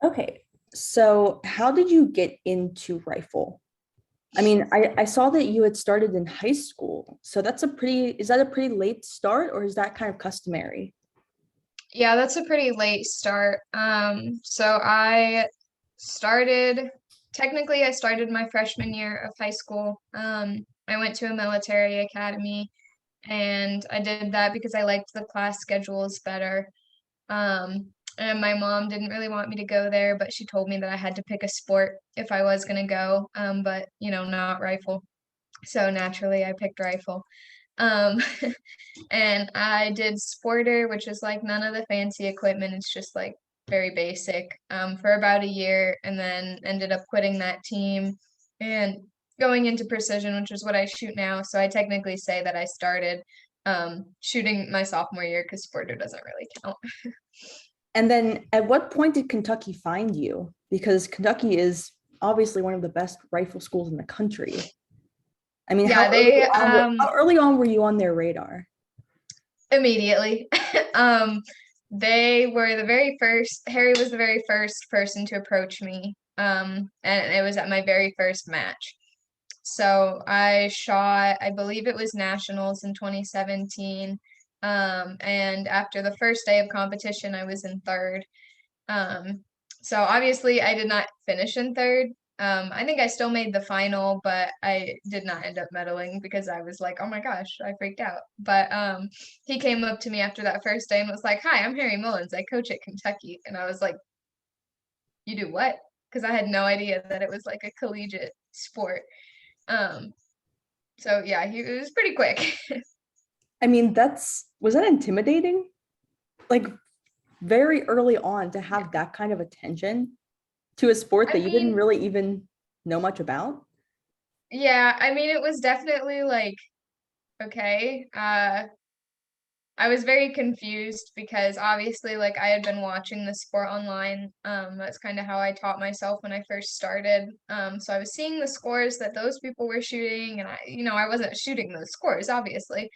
Okay, so how did you get into rifle? I mean, I saw that you had started in high school. So is that a pretty late start or is that kind of customary? Yeah, that's a pretty late start. So started, I started my freshman year of high school. I went to a military academy and I did that because I liked the class schedules better. And my mom didn't really want me to go there, but she told me that I had to pick a sport if I was going to go, but not rifle. So naturally, I picked rifle. Um, and I did sporter, which is like none of the fancy equipment. It's just like very basic for about a year, and then ended up quitting that team and going into precision, which is what I shoot now. So I technically say that I started shooting my sophomore year because sporter doesn't really count. And then at what point did Kentucky find you? Because Kentucky is obviously one of the best rifle schools in the country. I mean, Yeah, they how early on were you on their radar? immediately. um, they were the very first. Harry was the very first person to approach me, and it was at my very first match. So I shot, I believe it was nationals in 2017. And after the first day of competition, I was in third. Um, so obviously I did not finish in third. I think I still made the final, but I did not end up medaling because I was like, oh my gosh, I freaked out. But he came up to me after that first day and was like, hi, I'm Harry Mullins. I coach at Kentucky. And I was like, you do what? Because I had no idea that it was like a collegiate sport. Um, so yeah, it was pretty quick. I mean, was that intimidating? Like very early on to have that kind of attention to a sport that I you didn't mean, really even know much about? yeah, I mean, it was definitely like, okay. I was very confused because obviously, like, I had been watching the sport online. That's kind of how I taught myself when I first started. So I was seeing the scores that those people were shooting, and I wasn't shooting those scores, obviously.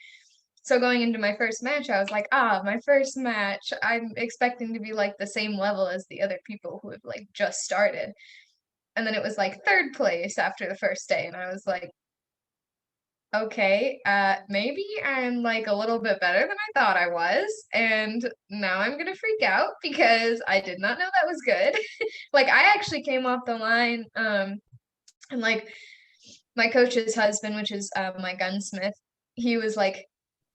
So going into my first match, I was like, my first match. I'm expecting to be like the same level as the other people who have like just started. And then it was like third place after the first day, and I was like, okay, maybe I'm like a little bit better than I thought I was, and now I'm gonna freak out because I did not know that was good. Like I actually came off the line, and like my coach's husband, which is my gunsmith, he was like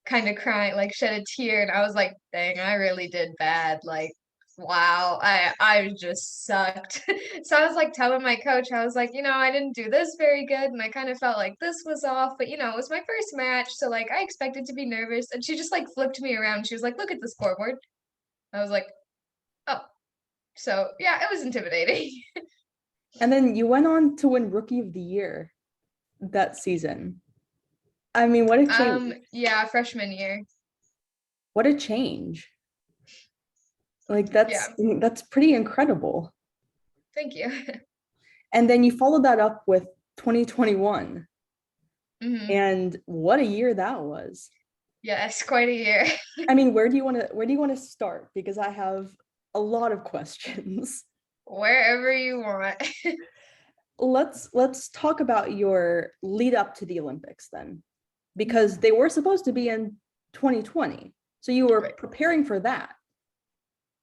kind of crying, like shed a tear, and I was like, dang, I really did bad. Like, wow, I just sucked. So I was like telling my coach, I was like, I didn't do this very good, and I kind of felt like this was off, but it was my first match, so like I expected to be nervous, and she just like flipped me around. She was like, look at the scoreboard. I was like, oh, so yeah, it was intimidating. And then you went on to win Rookie of the Year that season. I mean, what a change. Yeah, freshman year. What a change. Like Yeah, that's pretty incredible. thank you. And then you followed that up with 2021. hmm And what a year that was. Yes, quite a year. I mean, where do you want to start? Because I have a lot of questions. Wherever you want. Let's talk about your lead up to the Olympics then. Because they were supposed to be in 2020. So you were Right, preparing for that.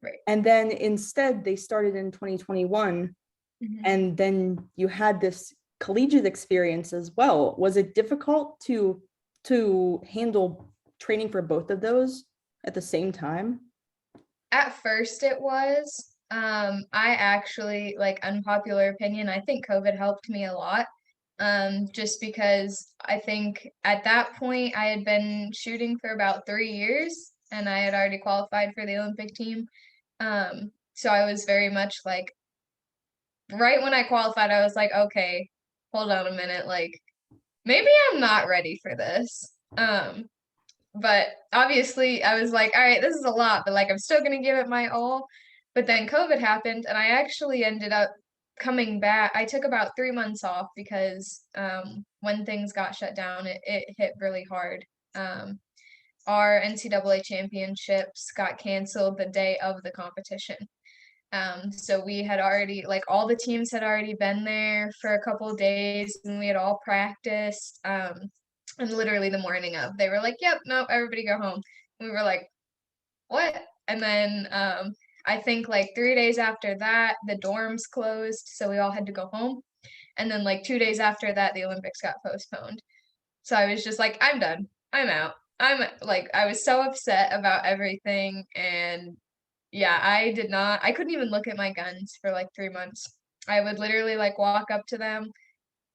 right. And then instead they started in 2021 Mhm. and then you had this collegiate experience as well. Was it difficult to handle training for both of those at the same time? At first it was. I actually, like, unpopular opinion, I think COVID helped me a lot. Just because I think at that point I had been shooting for about 3 years and I had already qualified for the Olympic team. So I was very much like, right when I qualified, I was like, okay, hold on a minute, like, maybe I'm not ready for this. But obviously I was like, all right, this is a lot, but like I'm still gonna give it my all. But then COVID happened and I actually ended up coming back. I took about 3 months off because when things got shut down, it hit really hard. Um, our NCAA championships got canceled the day of the competition. So we had already, like, all the teams had already been there for a couple of days, and we had all practiced. And literally the morning of, they were like, "Yep, nope, everybody go home." And we were like, "What?" And then I think like 3 days after that, the dorms closed, so we all had to go home. And then like 2 days after that, the Olympics got postponed. So I was just like, I'm done. I'm out. I'm like, I was so upset about everything. And yeah, I couldn't even look at my guns for like 3 months. I would literally like walk up to them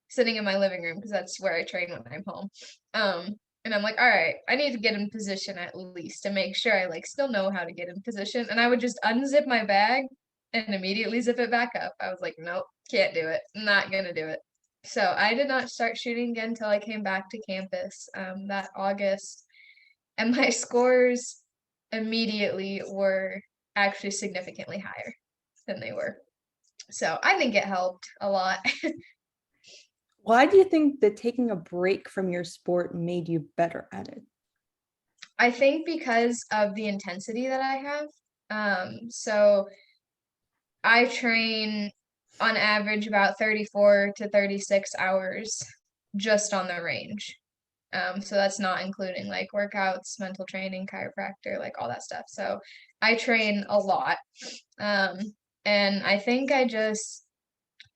sitting in my living room because that's where I train when I'm home. Um, and I'm like, all right, I need to get in position at least to make sure I like still know how to get in position. And I would just unzip my bag and immediately zip it back up. I was like, nope, can't do it. Not gonna do it. So I did not start shooting again until I came back to campus that August. And my scores immediately were actually significantly higher than they were. So I think it helped a lot. Why do you think that taking a break from your sport made you better at it? I think because of the intensity that I have. So I train on average about 34 to 36 hours just on the range. So that's not including like workouts, mental training, chiropractor, like all that stuff. So I train a lot. Um, and I think I just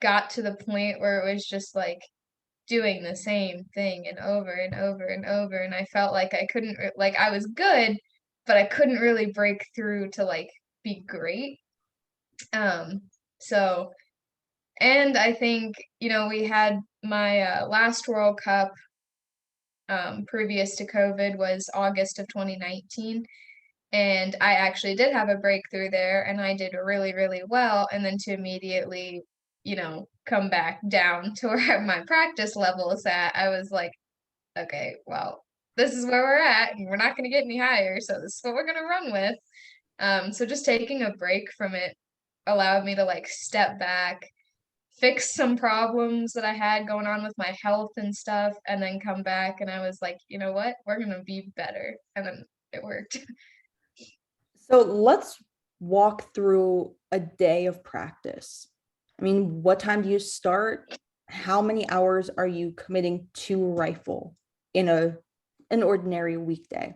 got to the point where it was just like doing the same thing and over and over and over. And I felt like I couldn't, like, I was good, but I couldn't really break through to like be great. Um, so, and I think, we had my last World Cup previous to COVID was August of 2019. And I actually did have a breakthrough there and I did really, really well. And then to immediately, come back down to where my practice level is at, I was like, okay, well, this is where we're at and we're not going to get any higher. So this is what we're going to run with. So just taking a break from it allowed me to like step back, fix some problems that I had going on with my health and stuff, and then come back. And I was like, you know what? We're going to be better. And then it worked. So let's walk through a day of practice. I mean, what time do you start? How many hours are you committing to rifle in an ordinary weekday?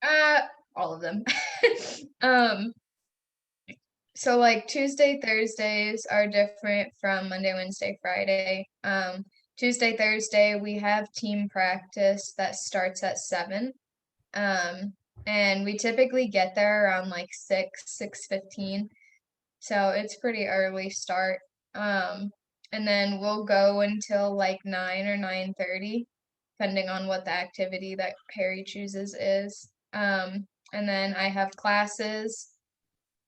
Uh, all of them. um, so like Tuesday, Thursdays are different from Monday, Wednesday, Friday. Tuesday, Thursday, we have team practice that starts at 7. Um, and we typically get there around like 6:15. So it's pretty early start. Um, and then we'll go until like 9 or 9:30, depending on what the activity that Harry chooses is. And then I have classes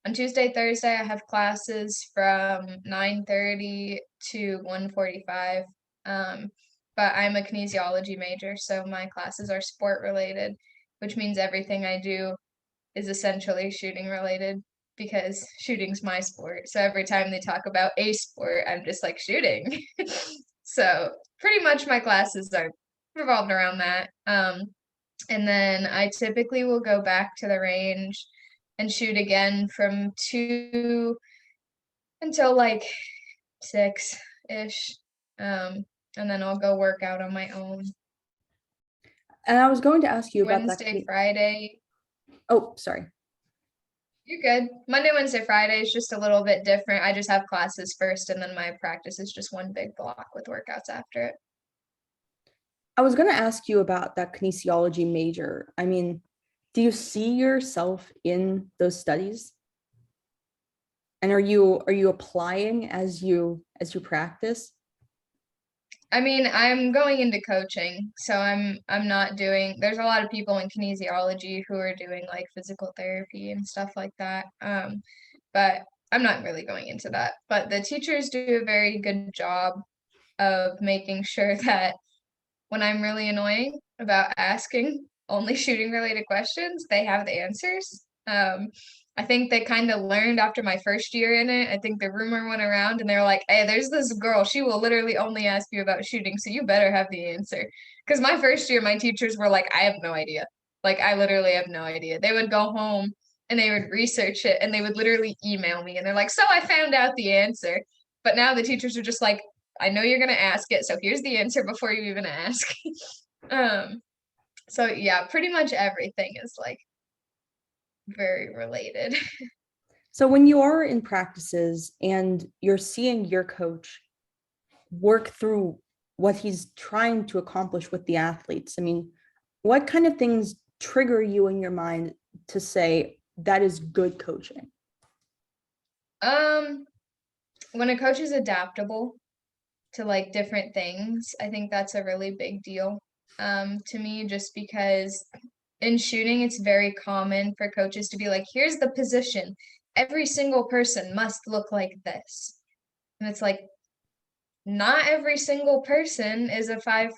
on Tuesday, Thursday. I have classes from 9:30 to 1:45. Um, but I'm a kinesiology major, so my classes are sport related, which means everything I do is essentially shooting related because shooting's my sport. So every time they talk about a sport, I'm just like shooting. So pretty much my classes are revolved around that. And then I typically will go back to the range and shoot again from 2 until like 6-ish. And then I'll go work out on my own. And I was going to ask you about that. Wednesday, Friday. Oh, sorry. You're good. Monday, Wednesday, Friday is just a little bit different. I just have classes first and then my practice is just one big block with workouts after it. I was going to ask you about that kinesiology major. I mean, do you see yourself in those studies? And are you applying as you practice? I mean, I'm going into coaching, so I'm not doing, there's a lot of people in kinesiology who are doing like physical therapy and stuff like that. But I'm not really going into that. But the teachers do a very good job of making sure that when I'm really annoying about asking only shooting related questions, they have the answers. I think they kind of learned after my first year in it. I think the rumor went around and they're like, hey, there's this girl. She will literally only ask you about shooting. So you better have the answer. Because my first year, my teachers were like, I have no idea. Like, I literally have no idea. They would go home and they would research it and they would literally email me and they're like, so I found out the answer. But now the teachers are just like, I know you're gonna ask it, so here's the answer before you even ask. um, so yeah, pretty much everything is like very related. So when you are in practices and you're seeing your coach work through what he's trying to accomplish with the athletes, I mean, what kind of things trigger you in your mind to say that is good coaching? Um, when a coach is adaptable to like different things, I think that's a really big deal. To me, just because in shooting, it's very common for coaches to be like, here's the position. Every single person must look like this. And it's like, not every single person is a 5'6",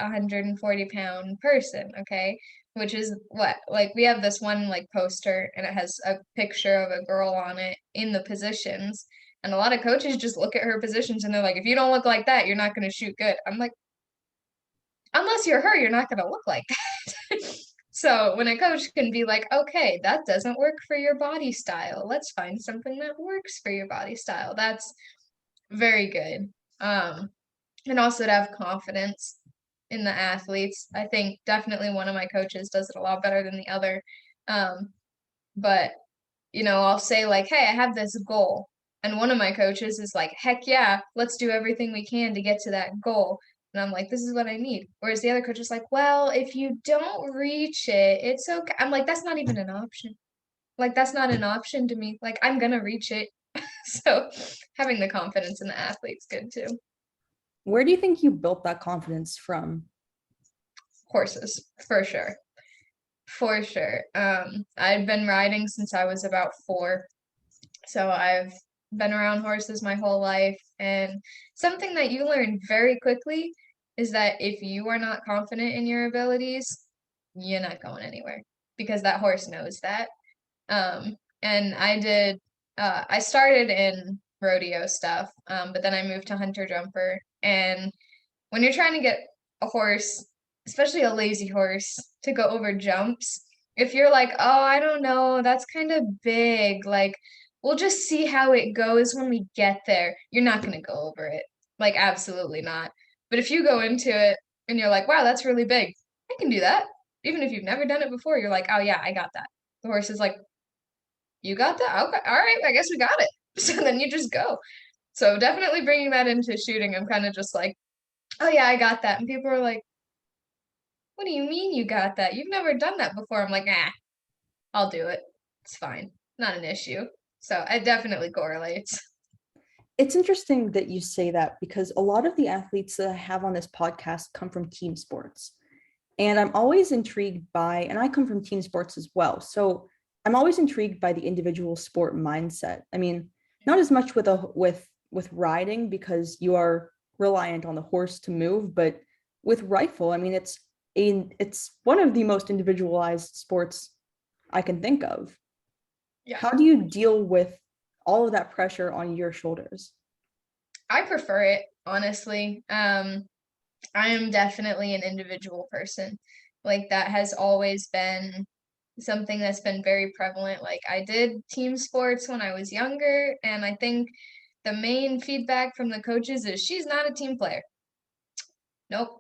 140-pound person, okay? Which is what, like, we have this one like poster and it has a picture of a girl on it in the positions. And a lot of coaches just look at her positions and they're like, if you don't look like that, you're not going to shoot good. I'm like, unless you're her, you're not going to look like that. So when a coach can be like, okay, that doesn't work for your body style. Let's find something that works for your body style. That's very good. Um, and also to have confidence in the athletes. I think definitely one of my coaches does it a lot better than the other. But I'll say like, hey, I have this goal. And one of my coaches is like, heck yeah, let's do everything we can to get to that goal. And I'm like, this is what I need. Whereas the other coach is like, well, if you don't reach it, it's okay. I'm like, that's not even an option. Like, that's not an option to me. Like, I'm going to reach it. So having the confidence in the athlete's good too. Where do you think you built that confidence from? Horses, for sure. For sure. I've been riding since I was about 4. So I've been around horses my whole life. And something that you learn very quickly is that if you are not confident in your abilities, you're not going anywhere because that horse knows that. And I started in rodeo stuff, but then I moved to hunter jumper. And when you're trying to get a horse, especially a lazy horse, to go over jumps, if you're like, oh, I don't know, that's kind of big, like, we'll just see how it goes when we get there, you're not going to go over it. Like, absolutely not. But if you go into it and you're like, wow, that's really big, I can do that. Even if you've never done it before, you're like, oh, yeah, I got that. The horse is like, you got that? Okay, all right, I guess we got it. So then you just go. So definitely bringing that into shooting, I'm kind of just like, oh yeah, I got that. And people are like, what do you mean you got that? You've never done that before. I'm like, I'll do it. It's fine. Not an issue. So it definitely correlates. It's interesting that you say that because a lot of the athletes that I have on this podcast come from team sports. And I'm always intrigued by, and I come from team sports as well. So I'm always intrigued by the individual sport mindset. I mean, not as much with riding because you are reliant on the horse to move, but with rifle, I mean, it's one of the most individualized sports I can think of. Yeah. How do you deal with all of that pressure on your shoulders? I prefer it, honestly. I am definitely an individual person. Like that has always been something that's been very prevalent. Like I did team sports when I was younger, and I think the main feedback from the coaches is she's not a team player. Nope.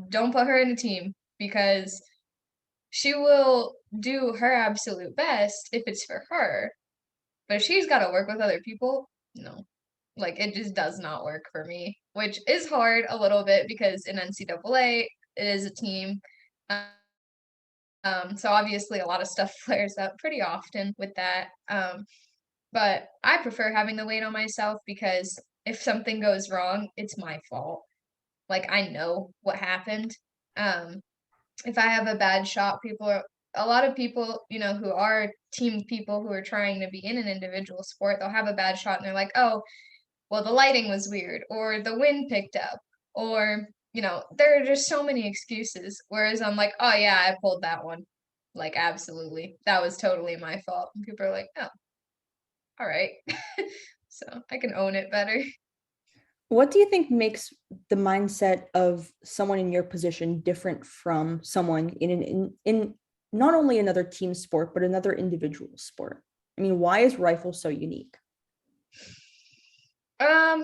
Don't put her in a team because she will do her absolute best if it's for her. But if she's got to work with other people, no. Like it just does not work for me, which is hard a little bit because in NCAA it is a team. So obviously a lot of stuff flares up pretty often with that. But I prefer having the weight on myself because if something goes wrong, it's my fault. Like I know what happened. Um, if I have a bad shot, a lot of people, who are team people who are trying to be in an individual sport, they'll have a bad shot and they're like, oh, well, the lighting was weird, or the wind picked up, or, there are just so many excuses. Whereas I'm like, oh, yeah, I pulled that one. Like, absolutely. That was totally my fault. And people are like, oh, all right. So I can own it better. What do you think makes the mindset of someone in your position different from someone in not only another team sport, but another individual sport? I mean, why is rifle so unique? Um,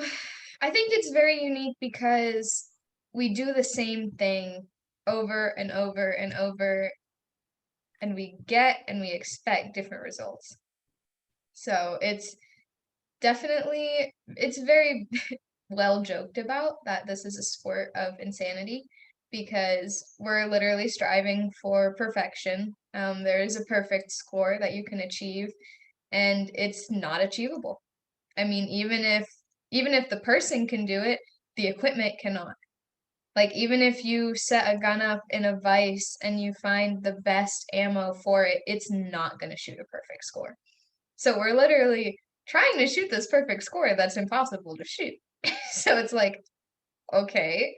I think it's very unique because we do the same thing over and over and over, and we get and we expect different results. So it's very well joked about that this is a sport of insanity because we're literally striving for perfection. There is a perfect score that you can achieve, and it's not achievable. I mean, even if the person can do it, the equipment cannot. Like even if you set a gun up in a vise and you find the best ammo for it, it's not going to shoot a perfect score. So we're literally trying to shoot this perfect score that's impossible to shoot. So it's like, okay.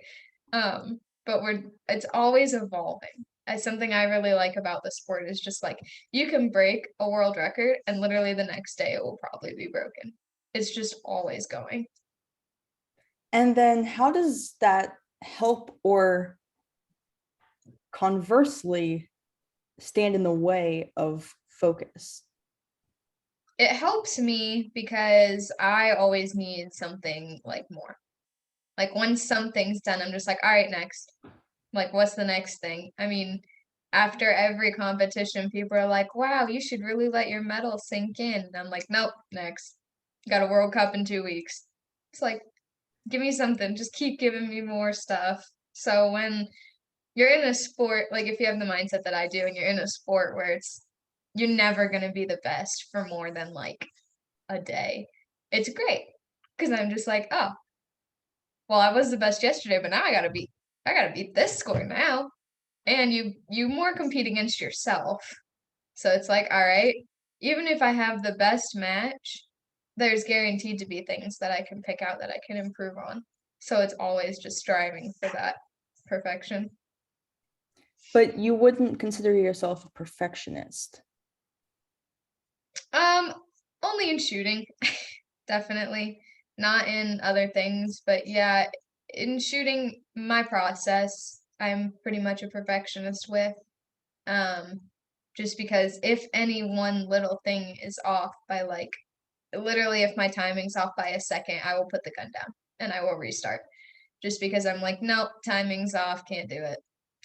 But it's always evolving. As something I really like about the sport is just like you can break a world record and literally the next day it will probably be broken. It's just always going. And then how does that help or conversely stand in the way of focus? It helps me because I always need something like more. Like once something's done, I'm just like, all right, next. Like, what's the next thing? I mean, after every competition, people are like, wow, you should really let your medal sink in. And I'm like, nope, next. Got a World Cup in 2 weeks. It's like, give me something. Just keep giving me more stuff. So when you're in a sport, like if you have the mindset that I do, and you're in a sport where you're never going to be the best for more than like a day, it's great. Because I'm just like, oh, well, I was the best yesterday, but now I gotta beat this score now. And you more compete against yourself. So it's like, all right, even if I have the best match, there's guaranteed to be things that I can pick out that I can improve on. So it's always just striving for that perfection. But you wouldn't consider yourself a perfectionist. Um, Only in shooting, definitely. Not in other things, but yeah, in shooting, my process, I'm pretty much a perfectionist with. Um, just because if any one little thing is off by like literally if my timing's off by a second, I will put the gun down and I will restart. Just because I'm like, nope, timing's off, can't do it.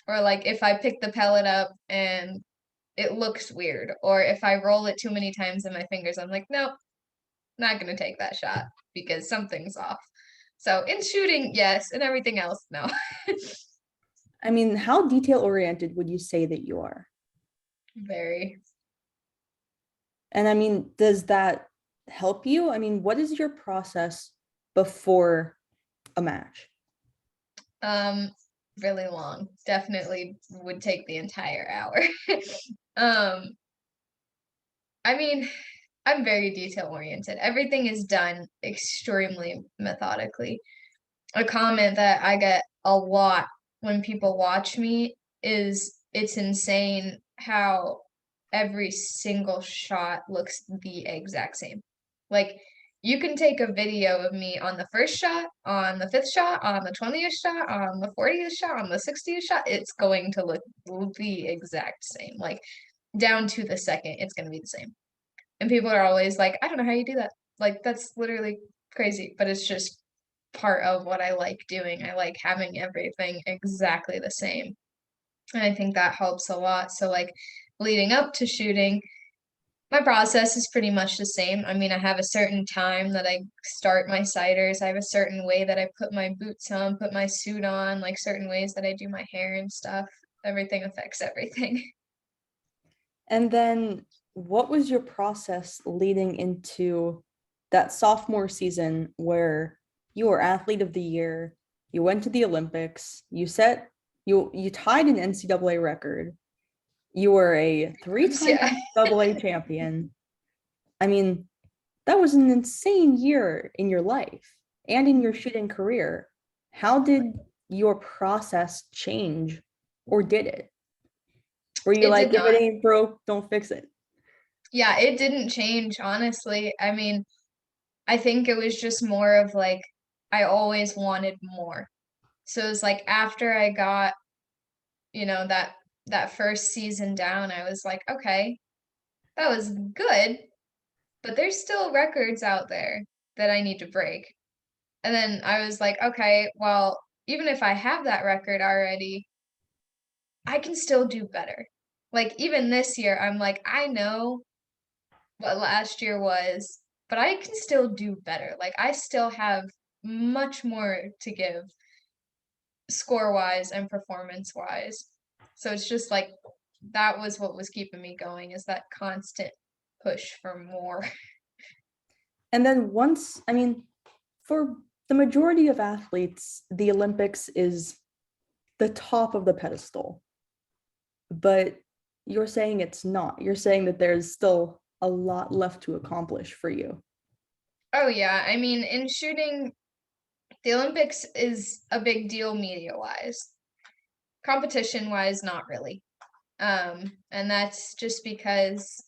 Or like if I pick the pellet up and it looks weird, or if I roll it too many times in my fingers, I'm like, nope, not gonna take that shot because something's off. So in shooting, yes, and everything else, no. I mean, how detail oriented would you say that you are? Very. And I mean, does that help you? I mean, what is your process before a match? Um, really long. Definitely would take the entire hour. Um, I mean, I'm very detail oriented. Everything is done extremely methodically. A comment that I get a lot when people watch me is it's insane how every single shot looks the exact same. Like you can take a video of me on the first shot, on the fifth shot, on the 20th shot, on the 40th shot, on the 60th shot. It's going to look the exact same. Like down to the second, it's going to be the same. And people are always like, I don't know how you do that. Like that's literally crazy, but it's just part of what I like doing. I like having everything exactly the same. And I think that helps a lot. So like leading up to shooting, my process is pretty much the same. I mean, I have a certain time that I start my sighters. I have a certain way that I put my boots on, put my suit on, like certain ways that I do my hair and stuff. Everything affects everything. And then what was your process leading into that sophomore season where you were athlete of the year, you went to the Olympics, you tied an NCAA record, you were a three-time Yeah. NCAA champion. I mean, that was an insane year in your life and in your shooting career. How did your process change, or did it? Were you It like, did if it not. ain't broke, don't fix it? Yeah, it didn't change, honestly. I mean, I think it was just more of like I always wanted more. So it was like after I got, that that first season down, I was like, okay, that was good, but there's still records out there that I need to break. And then I was like, okay, well, even if I have that record already, I can still do better. Like, even this year, I'm like, I know what last year was, but I can still do better. Like, I still have much more to give score wise and performance wise. So it's just like that was what was keeping me going, is that constant push for more. And then once, I mean, for the majority of athletes, the Olympics is the top of the pedestal. But you're saying it's not. You're saying that there's still a lot left to accomplish for you. Oh yeah, I mean, in shooting, the Olympics is a big deal media wise. Competition wise, not really. And that's just because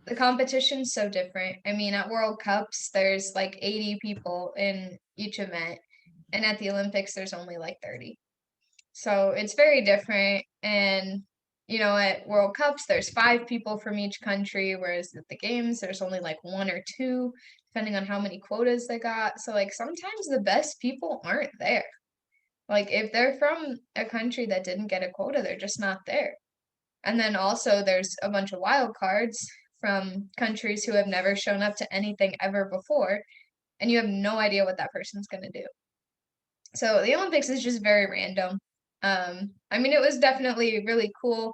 the competition's so different. I mean, at World Cups, there's like 80 people in each event, and at the Olympics, there's only like 30. So it's very different. And, at World Cups, there's 5 people from each country, whereas at the games, there's only like 1 or 2, depending on how many quotas they got. So, like, sometimes the best people aren't there. Like, if they're from a country that didn't get a quota, they're just not there. And then also, there's a bunch of wild cards from countries who have never shown up to anything ever before, and you have no idea what that person's going to do. So the Olympics is just very random. I mean, it was definitely really cool.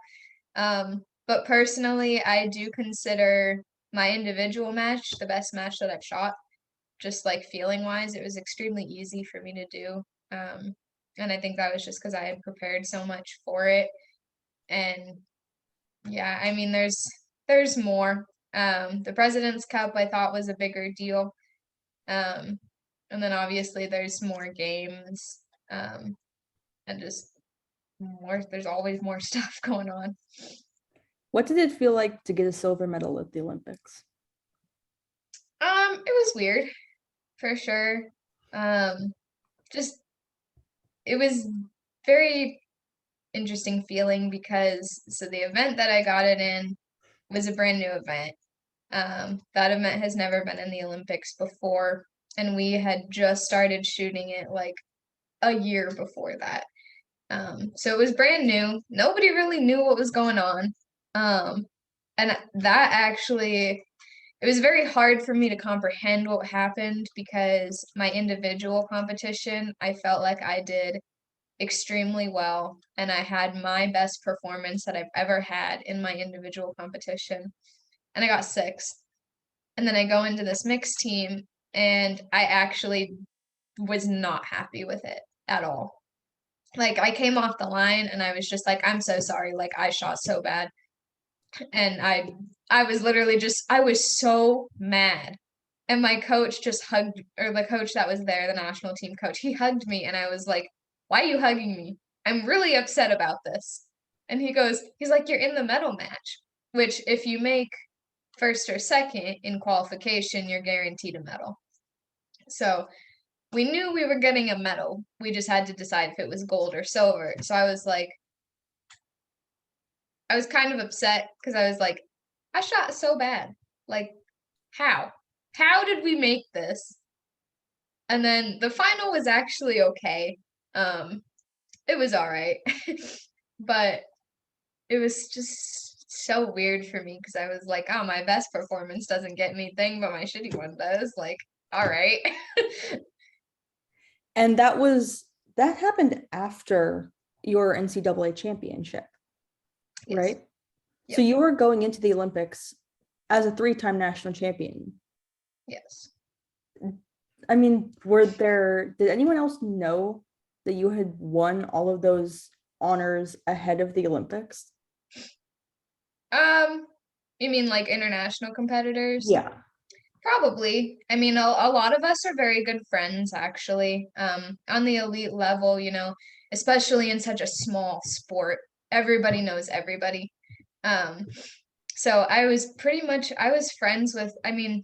But personally, I do consider my individual match the best match that I've shot. Just like feeling wise, it was extremely easy for me to do. And I think that was just because I had prepared so much for it. And yeah, I mean, there's more. The President's Cup I thought was a bigger deal. Um, and then obviously there's more games. And just more, there's always more stuff going on. What did it feel like to get a silver medal at the Olympics? It was weird for sure. Um, just it was very interesting feeling because the event that I got it in was a brand new event. That event has never been in the Olympics before, and we had just started shooting it like a year before that. So it was brand new. Nobody really knew what was going on. And that actually, it was very hard for me to comprehend what happened because my individual competition, I felt like I did extremely well, and I had my best performance that I've ever had in my individual competition. And I got 6th. And then I go into this mixed team, and I actually was not happy with it at all. Like, I came off the line and I was just like, I'm so sorry. Like, I shot so bad. And I was literally just, I was so mad. And my coach just hugged, or the coach that was there, the national team coach, he hugged me. And I was like, why are you hugging me? I'm really upset about this. And he's like, you're in the medal match, which if you make first or second in qualification, you're guaranteed a medal. So we knew we were getting a medal. We just had to decide if it was gold or silver. So I was like, I was kind of upset because I was like, I shot so bad. Like, how? How did we make this? And then the final was actually okay. It was all right. But it was just so weird for me because I was like, oh, my best performance doesn't get anything, but my shitty one does. Like, all right. And that happened after your NCAA championship, Yes. right? So Yep. you were going into the Olympics as a 3-time national champion. Yes. I mean, did anyone else know that you had won all of those honors ahead of the Olympics? You mean like international competitors? Yeah. Probably. I mean, a lot of us are very good friends, actually. On the elite level, especially in such a small sport, everybody knows everybody. Um, so I was friends with, I mean,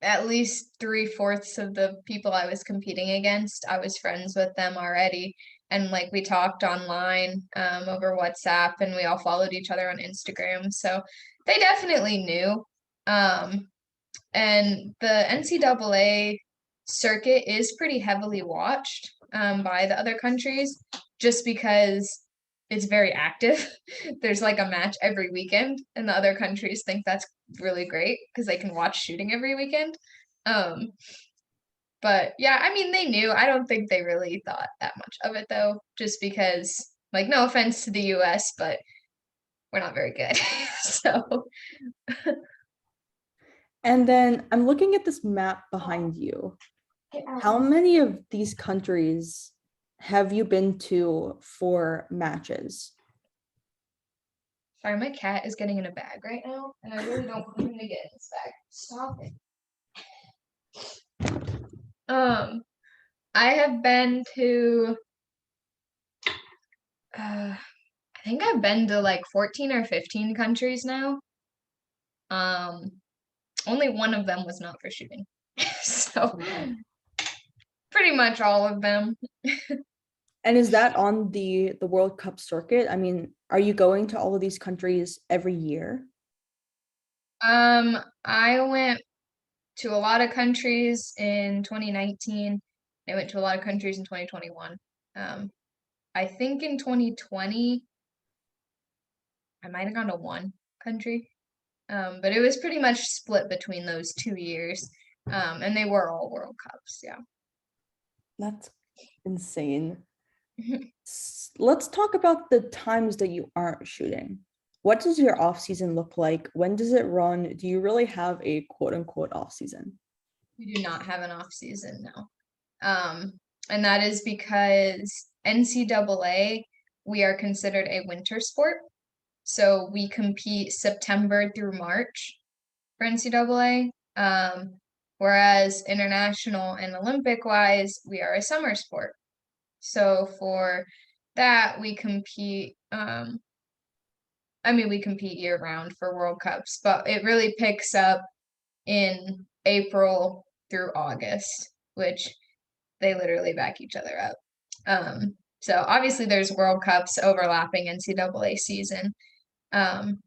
at least 3/4 of the people I was competing against. I was friends with them already. and like we talked online over WhatsApp, and we all followed each other on Instagram. So they definitely knew. And the NCAA circuit is pretty heavily watched by the other countries just because it's very active. There's like a match every weekend, and the other countries think that's really great because they can watch shooting every weekend. Um, but yeah, I mean, they knew. I don't think they really thought that much of it though, just because, like, no offense to the US, but we're not very good. So, And then I'm looking at this map behind you. How many of these countries have you been to for matches? sorry, my cat is getting in a bag right now, and I really don't want him to get in this bag. Stop it. Um, I have been to, I think I've been to like 14 or 15 countries now. Um, Only one of them was not for shooting. So Wow. pretty much all of them. And is that on the World Cup circuit? I mean, are you going to all of these countries every year? I went to a lot of countries in 2019. I went to a lot of countries in 2021. Um, I think in 2020, I might have gone to one country. But it was pretty much split between those 2 years. And they were all World Cups, yeah. That's insane. Let's talk about the times that you aren't shooting. What does your off season look like? When does it run? Do you really have a quote unquote off season? We do not have an off season now. And that is because NCAA, we are considered a winter sport. So we compete September through March for NCAA. Whereas international and Olympic wise, we are a summer sport. So for that, we compete. I mean, we compete year round for World Cups, but it really picks up in April through August, which they literally back each other up. So obviously there's World Cups overlapping NCAA season. Um,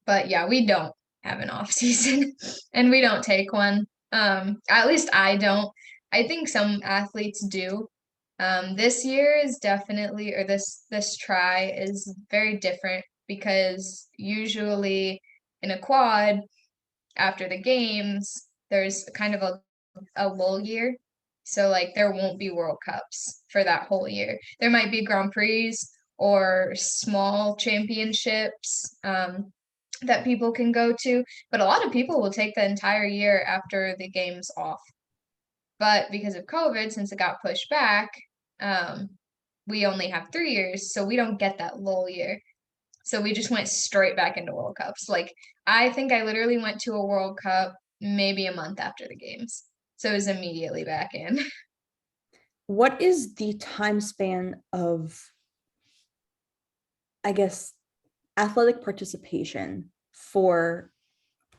but yeah, we don't have an off season and we don't take one. At least I don't. I think some athletes do. This year is definitely, or this try is very different because usually in a quad after the games, there's kind of a lull year. So like there won't be World Cups for that whole year. There might be Grand Prix or small championships that people can go to, but a lot of people will take the entire year after the games off. But because of COVID, since it got pushed back, um, we only have 3 years, so we don't get that lull year. So we just went straight back into World Cups. Like I think I literally went to a World Cup maybe a month after the games. So it was immediately back in. What is the time span of, I guess, athletic participation for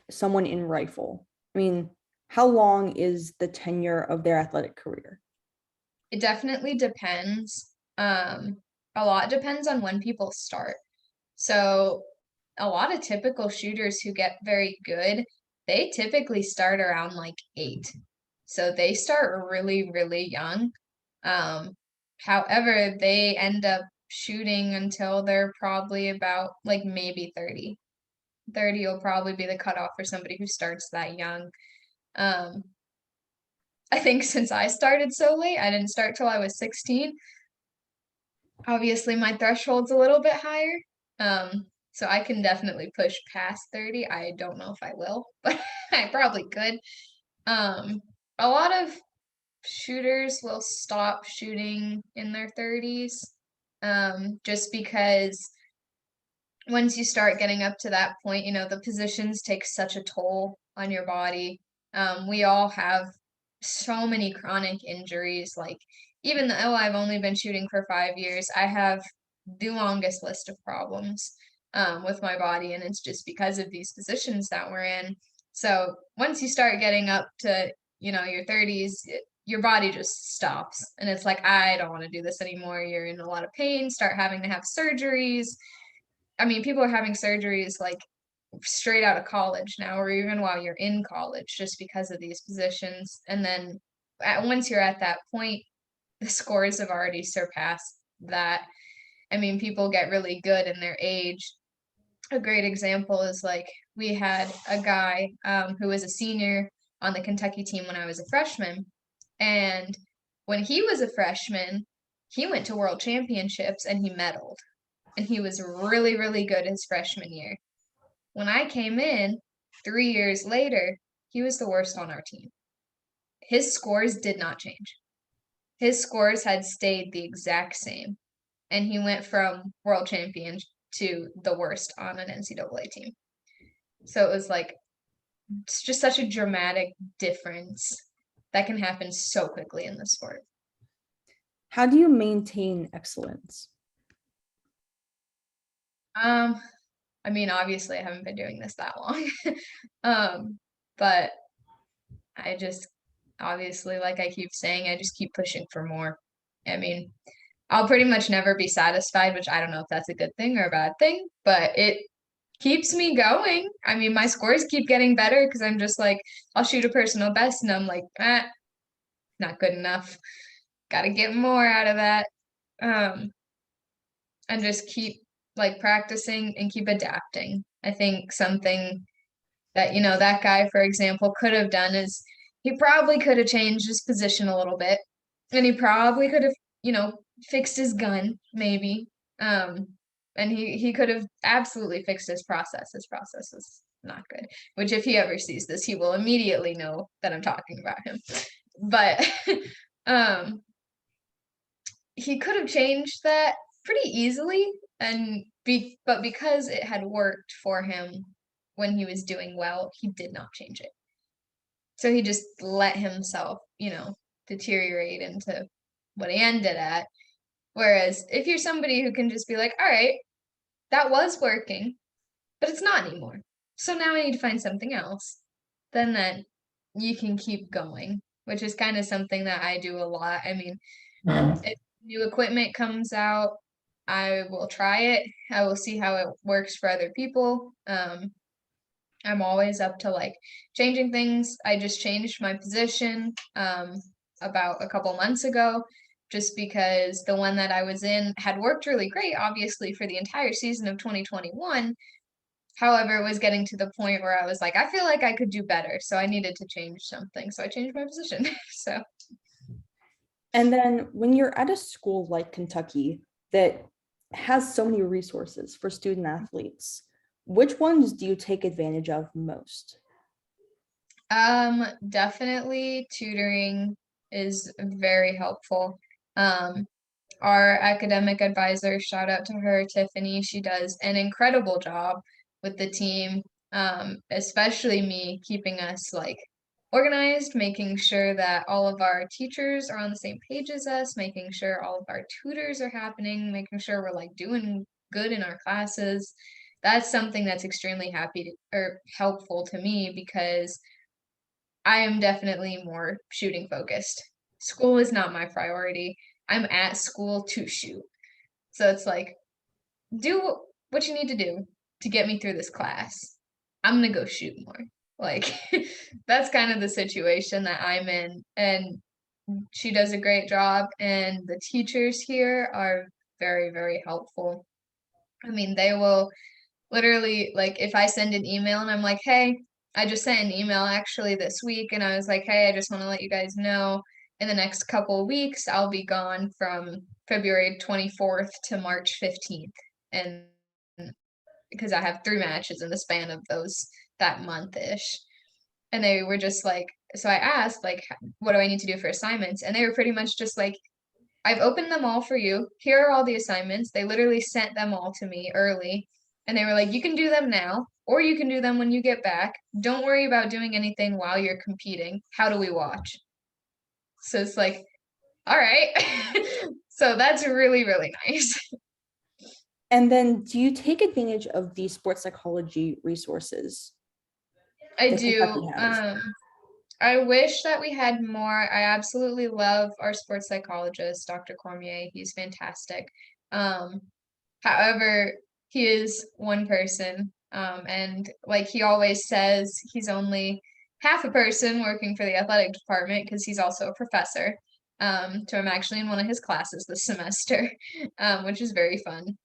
someone in rifle? I mean, how long is the tenure of their athletic career? It definitely depends. A lot depends on when people start. So a lot of typical shooters who get very good, they typically start around like 8. So they start really, really young. Um, However, they end up shooting until they're probably about like maybe 30. 30 will probably be the cutoff for somebody who starts that young. Um, I think since I started so late, I didn't start till I was 16. Obviously, my threshold's a little bit higher. So I can definitely push past 30. I don't know if I will, but I probably could. A lot of shooters will stop shooting in their 30s, just because once you start getting up to that point, the positions take such a toll on your body. We all have so many chronic injuries. Like, even though I've only been shooting for 5 years, I have the longest list of problems with my body, and it's just because of these positions that we're in. So once you start getting up to, your 30s, your body just stops and it's like, I don't want to do this anymore. You're in a lot of pain, start having to have surgeries. I mean, people are having surgeries like straight out of college now, or even while you're in college, just because of these positions. And then once you're at that point, the scores have already surpassed that. I mean, people get really good in their age. A great example is like we had a guy who was a senior on the Kentucky team when I was a freshman. And when he was a freshman, he went to world championships and he medaled. And he was really, really good his freshman year. When I came in 3 years later, he was the worst on our team. His scores did not change. His scores had stayed the exact same. And he went from world champion to the worst on an NCAA team. So it was like, it's just such a dramatic difference that can happen so quickly in the sport. How do you maintain excellence? I mean, obviously I haven't been doing this that long. But I just obviously, like I keep saying, I just keep pushing for more. I mean, I'll pretty much never be satisfied, which I don't know if that's a good thing or a bad thing, but it keeps me going. I mean, my scores keep getting better because I'm just like, I'll shoot a personal best and I'm like, not good enough. Got to get more out of that. And just keep like practicing and keep adapting. I think something that, that guy, for example, could have done is he probably could have changed his position a little bit and he probably could have, fixed his gun maybe. And he could have absolutely fixed his process. His process is not good, which if he ever sees this, he will immediately know that I'm talking about him. But he could have changed that pretty easily but because it had worked for him when he was doing well, he did not change it. So he just let himself, deteriorate into what he ended at. Whereas if you're somebody who can just be like, all right, that was working, but it's not anymore. So now I need to find something else. Then you can keep going, which is kind of something that I do a lot. I mean, if new equipment comes out, I will try it. I will see how it works for other people. I'm always up to like changing things. I just changed my position about a couple months ago just because the one that I was in had worked really great, obviously, for the entire season of 2021. However, it was getting to the point where I was like, I feel like I could do better. So I needed to change something. So I changed my position. So. And then when you're at a school like Kentucky that has so many resources for student athletes, which ones do you take advantage of most? Definitely tutoring is very helpful. Our academic advisor, shout out to her, Tiffany, she does an incredible job with the team, especially me keeping us like organized, making sure that all of our teachers are on the same page as us, making sure all of our tutors are happening, making sure we're like doing good in our classes. That's something that's extremely helpful to me because I am definitely more shooting focused. School is not my priority. I'm at school to shoot. So it's like, do what you need to do to get me through this class. I'm going to go shoot more. Like, that's kind of the situation that I'm in. And she does a great job. And the teachers here are very, very helpful. I mean, they will literally, like, if I send an email and I'm like, hey, I just sent an email actually this week and I was like, hey, I just want to let you guys know in the next couple of weeks, I'll be gone from February 24th to March 15th. And because I have 3 matches in the span of that month-ish. And they were just like, so I asked, like, what do I need to do for assignments? And they were pretty much just like, I've opened them all for you. Here are all the assignments. They literally sent them all to me early. And they were like, you can do them now, or you can do them when you get back. Don't worry about doing anything while you're competing. How do we watch? So it's like, all right. So that's really, really nice. And then do you take advantage of the sports psychology resources I that do. Kentucky has? I wish that we had more. I absolutely love our sports psychologist, Dr. Cormier. He's fantastic. Um, However, he is one person, and like he always says, he's only half a person working for the athletic department because he's also a professor. So I'm actually in one of his classes this semester, which is very fun.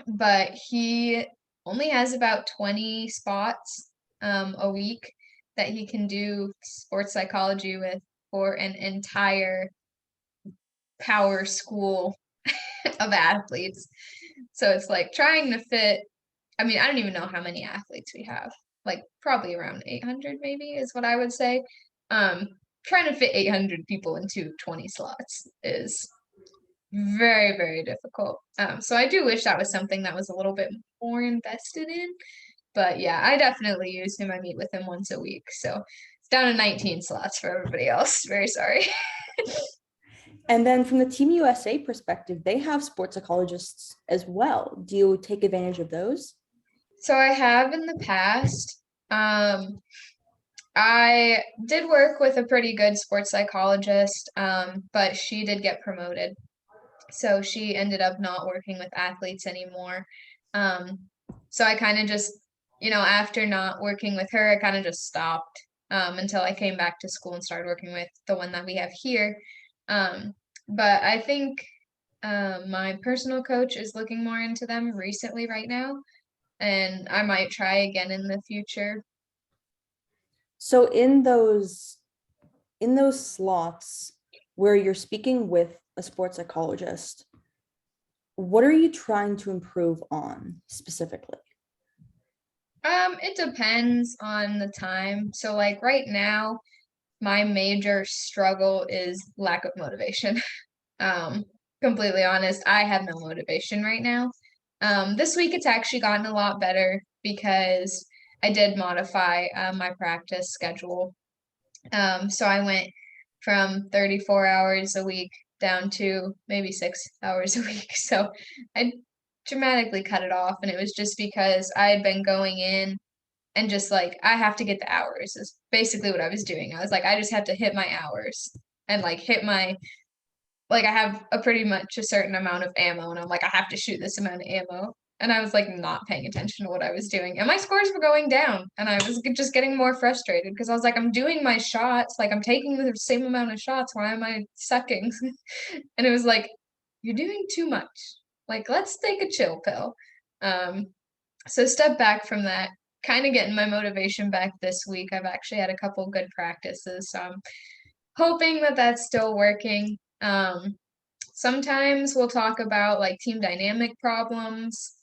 But he only has about 20 spots a week that he can do sports psychology with for an entire power school of athletes. So it's like trying to fit. I mean, I don't even know how many athletes we have. Like probably around 800 maybe is what I would say. Um, Trying to fit 800 people into 20 slots is very, very difficult. So I do wish that was something that was a little bit more invested in. But yeah, I definitely use him. I meet with him once a week. So it's down to 19 slots for everybody else. Very sorry. And then from the Team USA perspective, they have sports psychologists as well. Do you take advantage of those? So I have in the past. I did work with a pretty good sports psychologist, but she did get promoted. So she ended up not working with athletes anymore. Um, so I kind of just, after not working with her, I kind of just stopped until I came back to school and started working with the one that we have here. But I think my personal coach is looking more into them recently right now, and I might try again in the future. So in those slots where you're speaking with a sports psychologist, what are you trying to improve on specifically? It depends on the time. So like right now, my major struggle is lack of motivation. Um, Completely honest, I have no motivation right now. This week it's actually gotten a lot better because I did modify my practice schedule. So I went from 34 hours a week down to maybe 6 hours a week. So I dramatically cut it off, and it was just because I had been going in and just like I have to get the hours is basically what I was doing. I was like, I just have to hit my hours and like hit my like I have a pretty much a certain amount of ammo, and I'm like, I have to shoot this amount of ammo. And I was like not paying attention to what I was doing. And my scores were going down. And I was just getting more frustrated because I was like, I'm doing my shots, like I'm taking the same amount of shots. Why am I sucking? And it was like, you're doing too much. Like, let's take a chill pill. Um, so step back from that, kind of getting my motivation back this week. I've actually had a couple good practices, so I'm hoping that that's still working. Sometimes we'll talk about like team dynamic problems.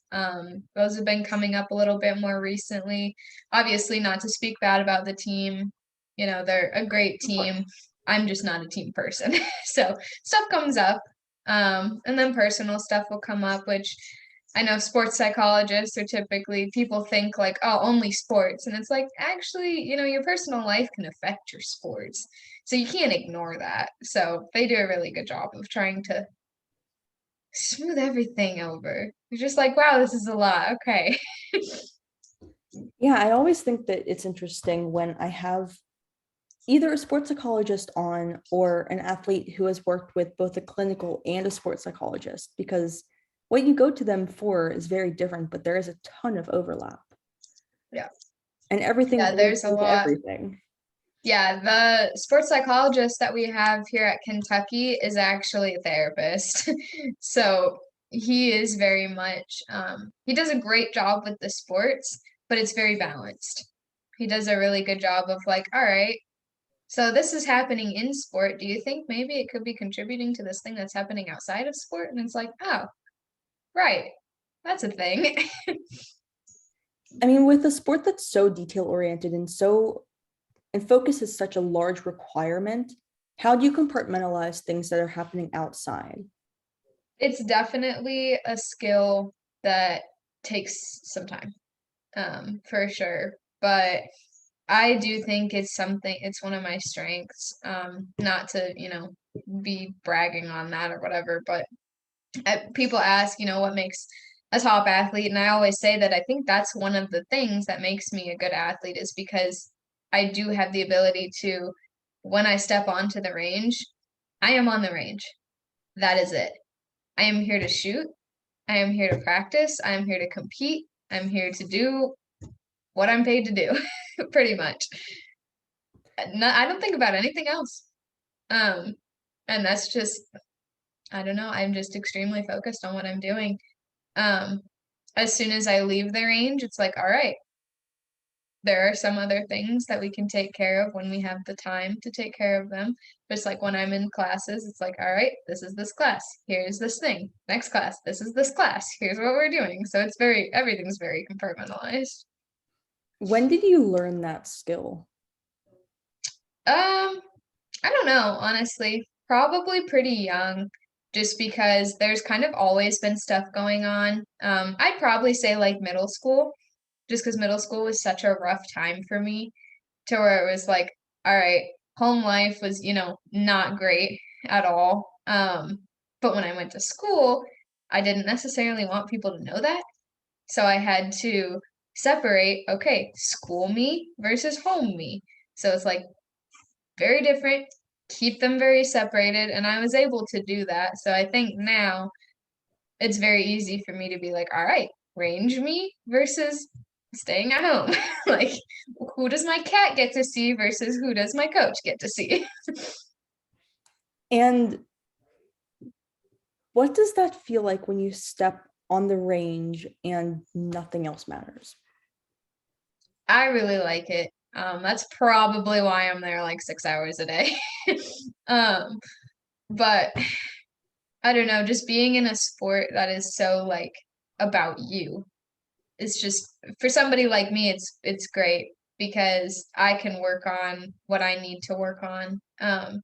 Those have been coming up a little bit more recently. Obviously, not to speak bad about the team. They're a great team. I'm just not a team person. So stuff comes up. And then personal stuff will come up, which I know sports psychologists are typically people think like, oh, only sports. And it's like, actually, your personal life can affect your sports. So you can't ignore that. So they do a really good job of trying to smooth everything over. You're just like, wow, this is a lot. Okay. Yeah, I always think that it's interesting when I have either a sports psychologist on or an athlete who has worked with both a clinical and a sports psychologist, because what you go to them for is very different, but there is a ton of overlap. Yeah. And everything Yeah, rolls there's a into lot. everything. Yeah, the sports psychologist that we have here at Kentucky is actually a therapist. So he is very much, he does a great job with the sports, but it's very balanced. He does a really good job of like, all right, so this is happening in sport. Do you think maybe it could be contributing to this thing that's happening outside of sport? And it's like, oh, right, that's a thing. I mean, with a sport that's so detail oriented and focus is such a large requirement, how do you compartmentalize things that are happening outside? It's definitely a skill that takes some time, for sure. But I do think it's one of my strengths. Not to, be bragging on that or whatever, but people ask, what makes a top athlete? And I always say that I think that's one of the things that makes me a good athlete is because I do have the ability to when I step onto the range, I am on the range. That is it. I am here to shoot. I am here to practice. I am here to compete. I'm here to do what I'm paid to do, pretty much. I don't think about anything else. Um, and that's just, I don't know, I'm just extremely focused on what I'm doing. Um, as soon as I leave the range, it's like, all right, there are some other things that we can take care of when we have the time to take care of them. Just like when I'm in classes, it's like, all right, this is this class. Here's this thing. Next class, this is this class. Here's what we're doing. So it's everything's very compartmentalized. When did you learn that skill? Um, I don't know, honestly. Probably pretty young, just because there's kind of always been stuff going on. I'd probably say like middle school, just because middle school was such a rough time for me, to where it was like, all right, home life was, not great at all. But when I went to school, I didn't necessarily want people to know that. So I had to separate, okay, school me versus home me. So it's like very different, keep them very separated, and I was able to do that. So I think now it's very easy for me to be like, all right, range me versus staying at home. Like, who does my cat get to see versus who does my coach get to see? And what does that feel like when you step on the range and nothing else matters? I really like it. That's probably why I'm there like 6 hours a day. um, but I don't know, just being in a sport that is so like about you. It's just for somebody like me, it's great because I can work on what I need to work on. And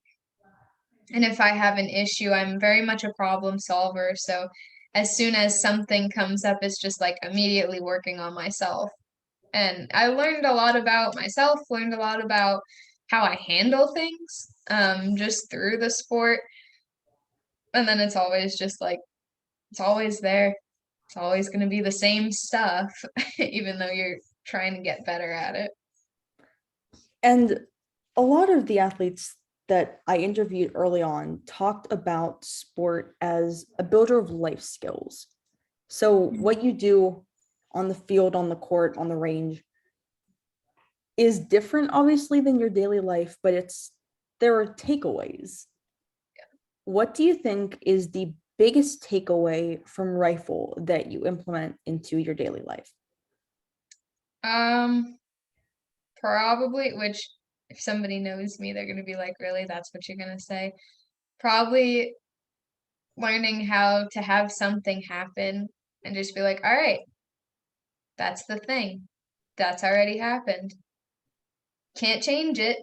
if I have an issue, I'm very much a problem solver. So as soon as something comes up, it's just like immediately working on myself. And I learned a lot about myself, learned a lot about how I handle things, just through the sport. And then it's always just like, it's always there. It's always going to be the same stuff, even though you're trying to get better at it. And a lot of the athletes that I interviewed early on talked about sport as a builder of life skills. So, what you do on the field, on the court, on the range is different, obviously, than your daily life, but there are takeaways. What do you think is the biggest takeaway from rifle that you implement into your daily life? Um, Probably, which if somebody knows me, they're gonna be like, really, that's what you're gonna say? Probably learning how to have something happen and just be like, all right, that's the thing. That's already happened. Can't change it.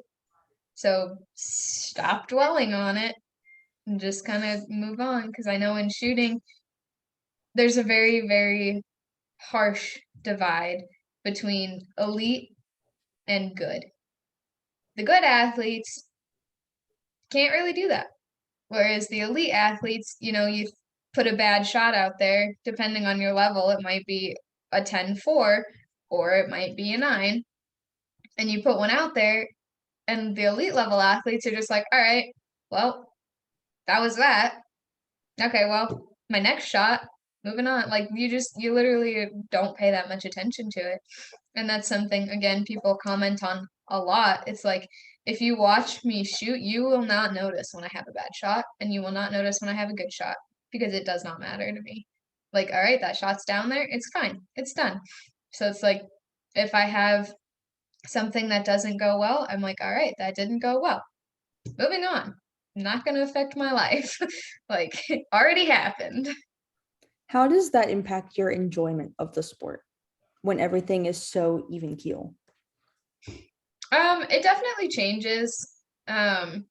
So stop dwelling on it and just kind of move on. Because I know in shooting, there's a very, very harsh divide between elite and good. The good athletes can't really do that. Whereas the elite athletes, you put a bad shot out there, depending on your level, it might be a 10-4 or it might be a 9. And you put one out there, and the elite level athletes are just like, all right, well, that was that. Okay, well, my next shot, moving on. Like you literally don't pay that much attention to it. And that's something, again, people comment on a lot. It's like, if you watch me shoot, you will not notice when I have a bad shot, and you will not notice when I have a good shot because it does not matter to me. Like, all right, that shot's down there, it's fine, it's done. So it's like, if I have something that doesn't go well, I'm like, all right, that didn't go well. Moving on. Not going to affect my life. Like, already happened. How does that impact your enjoyment of the sport when everything is so even keel? It definitely changes. Um,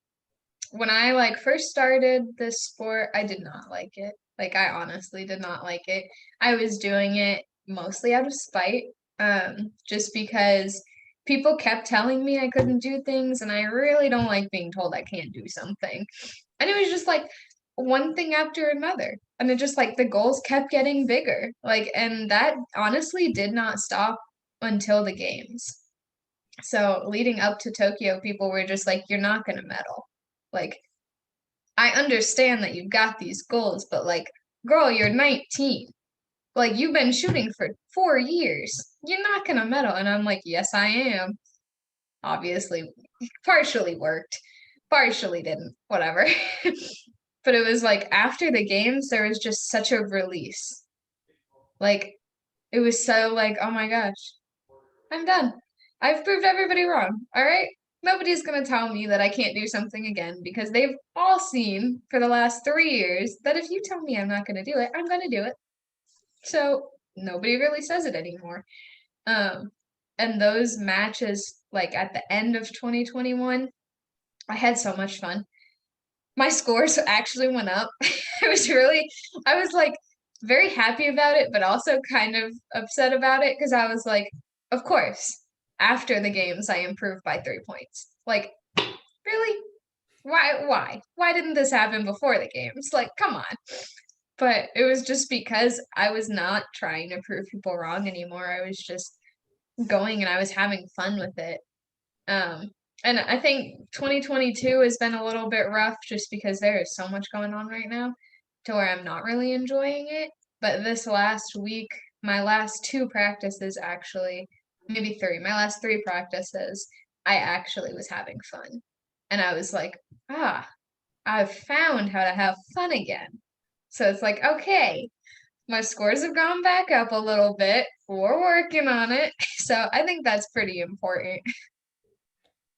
when I like first started this sport, I did not like it. Like I honestly did not like it. I was doing it mostly out of spite, just because people kept telling me I couldn't do things, and I really don't like being told I can't do something. And it was just like one thing after another. And it just like the goals kept getting bigger. Like, and that honestly did not stop until the games. So leading up to Tokyo, people were just like, you're not going to medal. Like, I understand that you've got these goals, but like, girl, you're 19. Like, you've been shooting for 4 years. You're not going to medal. And I'm like, yes, I am. Obviously, partially worked, partially didn't, whatever. But it was like after the games, there was just such a release. Like, it was so like, oh my gosh, I'm done. I've proved everybody wrong. All right. Nobody's going to tell me that I can't do something again because they've all seen for the last 3 years that if you tell me I'm not going to do it, I'm going to do it. So nobody really says it anymore. Um, and those matches, like at the end of 2021, I had so much fun. My scores actually went up. I was like very happy about it, but also kind of upset about it because I was like, of course, after the games, I improved by 3 points. Like, really? Why didn't this happen before the games? Like, come on. But it was just because I was not trying to prove people wrong anymore. I was just going and I was having fun with it. Um, and I think 2022 has been a little bit rough just because there is so much going on right now to where I'm not really enjoying it. But this last week, my last two practices actually, maybe three, my last three practices, I actually was having fun. And I was like, I've found how to have fun again. So it's like, okay, my scores have gone back up a little bit. We're working on it. So I think that's pretty important.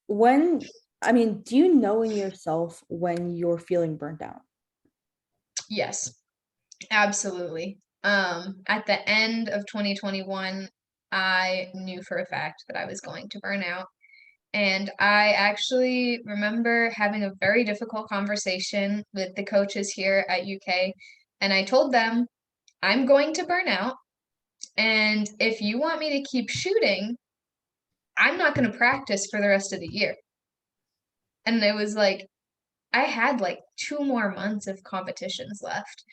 When, I mean, do you know in yourself when you're feeling burnt out? Yes, absolutely. At the end of 2021, I knew for a fact that I was going to burn out. And I actually remember having a very difficult conversation with the coaches here at UK. And I told them, I'm going to burn out. And if you want me to keep shooting, I'm not going to practice for the rest of the year. And it was like, I had like 2 more months of competitions left.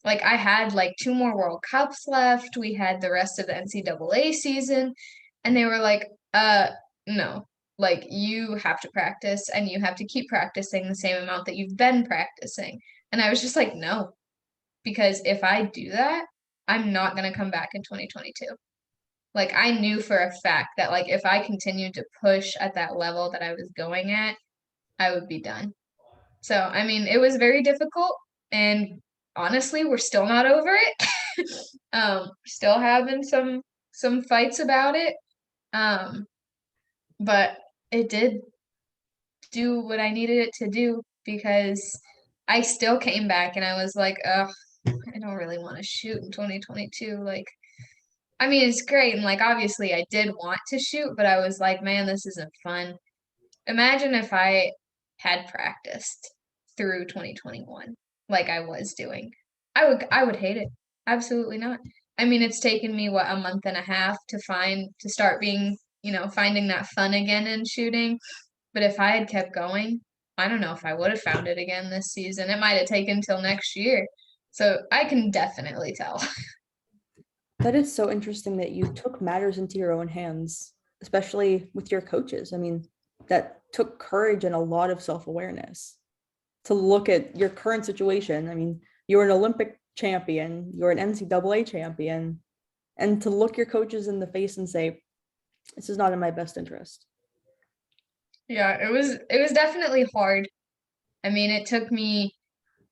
Like I had like two more World Cups left. We had the rest of the NCAA season. And they were like, no, like you have to practice and you have to keep practicing the same amount that you've been practicing. And I was just like, no, because if I do that, I'm not going to come back in 2022. Like I knew for a fact that like if I continued to push at that level that I was going at, I would be done. So, I mean, it was very difficult and honestly, we're still not over it. Still having some fights about it. Um, but it did do what I needed it to do because I still came back and I was like, oh, I don't really want to shoot in 2022. Like, I mean, it's great and like obviously I did want to shoot, but I was like, man, this isn't fun. Imagine if I had practiced through 2021 like I was doing. I would hate it. Absolutely not. I mean, it's taken me what a month and a half to start being, finding that fun again in shooting. But if I had kept going, I don't know if I would have found it again this season. It might have taken till next year. So I can definitely tell. That is so interesting that you took matters into your own hands, especially with your coaches. I mean, that took courage and a lot of self-awareness to look at your current situation. I mean, you're an Olympic champion, you're an NCAA champion, and to look your coaches in the face and say, this is not in my best interest. Yeah, it was definitely hard. I mean, it took me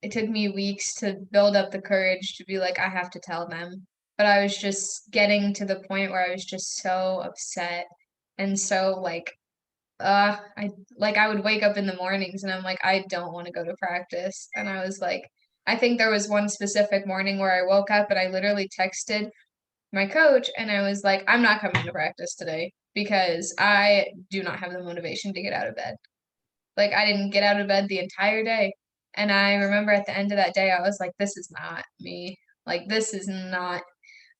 weeks to build up the courage to be like, I have to tell them. But I was just getting to the point where I was just so upset and so like, I would wake up in the mornings and I'm like, I don't want to go to practice. And I was like, I think there was one specific morning where I woke up and I literally texted my coach and I was like, I'm not coming to practice today because I do not have the motivation to get out of bed. Like I didn't get out of bed the entire day. And I remember at the end of that day, I was like, this is not me. Like, this is not,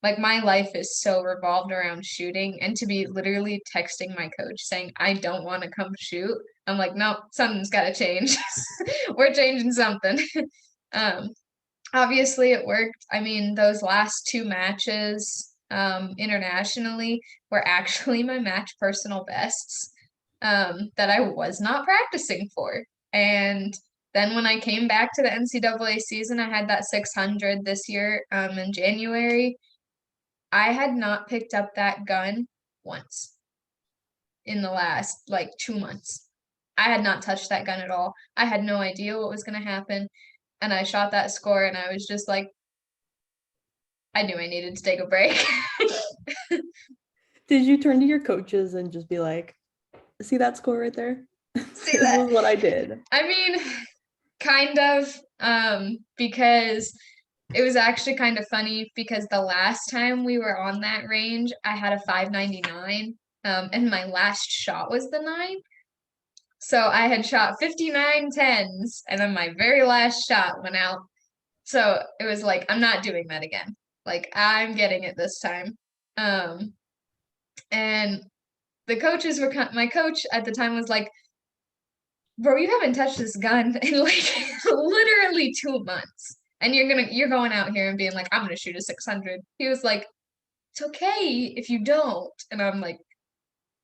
like, my life is so revolved around shooting. And to be literally texting my coach saying, I don't want to come shoot, I'm like, no, something's got to change. We're changing something. um, Obviously, it worked. I mean, those last two matches, internationally were actually my match personal bests that I was not practicing for. And then when I came back to the NCAA season, I had that 600 this year in January. I had not picked up that gun once in the last like 2 months. I had not touched that gun at all. I had no idea what was going to happen. And I shot that score and I was just like, I knew I needed to take a break. Did you turn to your coaches and just be like, see that score right there? See This that? is what I did. I mean, kind of, because it was actually kind of funny because the last time we were on that range, I had a 599, and my last shot was the 9. So I had shot 59 tens, and then my very last shot went out. So it was like, I'm not doing that again. Like, I'm getting it this time. Um, and the coaches were, my coach at the time was like, bro, you haven't touched this gun in like literally 2 months. And you're going out here and being like, I'm gonna shoot a 600. He was like, it's okay if you don't. And I'm like,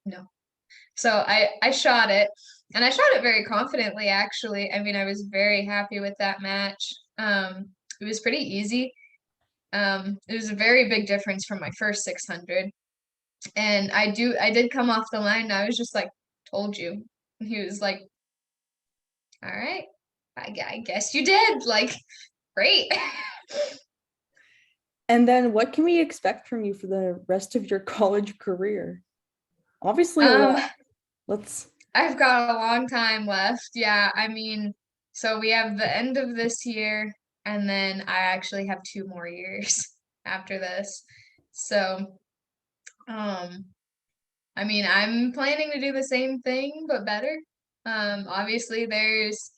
no. So I shot it, and I shot it very confidently, actually. I mean, I was very happy with that match. It was pretty easy. It was a very big difference from my first 600. And I did come off the line, and I was just like, told you. And he was like, all right, I guess you did. Like, great. And then what can we expect from you for the rest of your college career? Obviously a Um, lot. Let's I've got a long time left. Yeah, I mean, so we have the end of this year, and then I actually have 2 more years after this. So, um, I mean, I'm planning to do the same thing, but better. Obviously, there's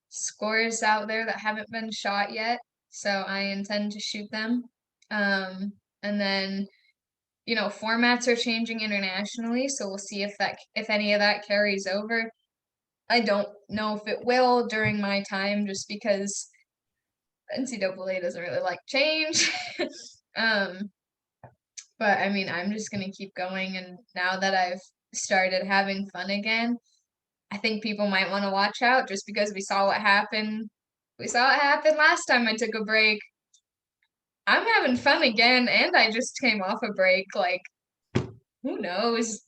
scores out there that haven't been shot yet, so I intend to shoot them. And then, formats are changing internationally, so we'll see if any of that carries over. I don't know if it will during my time, just because NCAA doesn't really like change. um, but I mean, I'm just gonna keep going, and now that I've started having fun again, I think people might want to watch out just because we saw what happened. We saw what happened last time I took a break. I'm having fun again, and I just came off a break. Like, who knows?